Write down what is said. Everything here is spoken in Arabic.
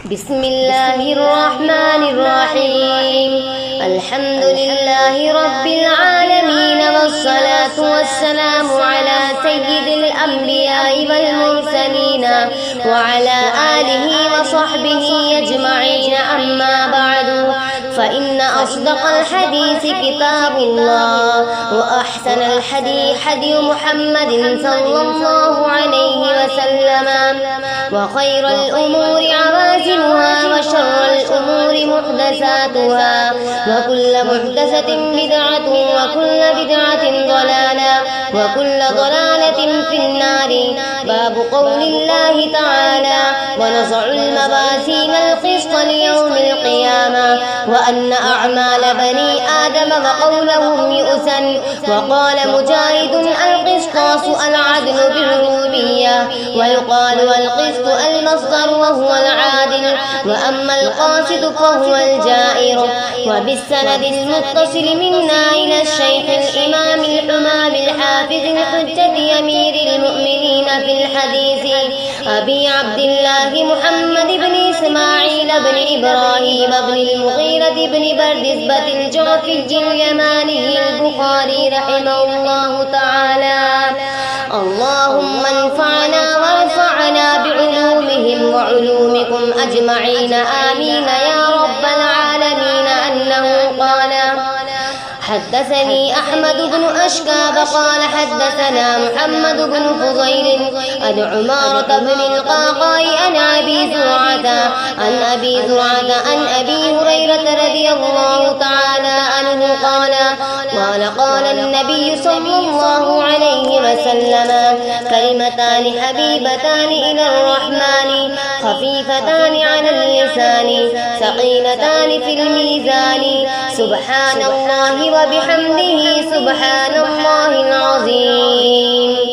بسم الله الرحمن الرحيم. الحمد لله رب العالمين، والصلاة والسلام على سيد الأنبياء والمرسلين وعلى آله وصحبه أجمعين. أما بعد، فإن أصدق الحديث كتاب الله، وأحسن الحديث حديث محمد صلى الله عليه وسلم، وخير الأمور عوازمها، وشر الأمور محدثاتها، وكل محدثة بدعة، وكل بدعة ضلالة، وكل ضلالة في النار. باب قول الله تعالى: ونضع الموازين القسط ليوم القيامة، وأن أعمال بني آدم وقولهم يؤسن. وقال مجاهد: القسطاس العدل بالربوبية، ويقال القسط المصدر وهو العادل، وأما القاسط فهو الجائر. وبالسند المتصل منا إلى الشيخ الإمام الحمام الحافظ الحجة أمير المؤمنين في الحديث أبي عبد الله محمد بن إسماعيل بن إبراهيم بن المغيرة بن بردزبة الجعفي اليماني البخاري رحمه الله تعالى: اللهم انفعنا وارفعنا بعلومهم وعلومكم أجمعين، آمين يا رب العالمين. أنه قال: حدثني أحمد بن أشكاب قال حدثنا محمد بن فضيل عن عمارة بن القعقاع عن أبي زرعة عن أبي هريرة رضي الله تعالى عنه قال: قال النبي صلى الله عليه وسلم: كلمتان حبيبتان إلى الرحمن، خفيفتان على اللسان، ثقيلتان في الميزان، سبحان الله وبحمده سبحان الله العظيم.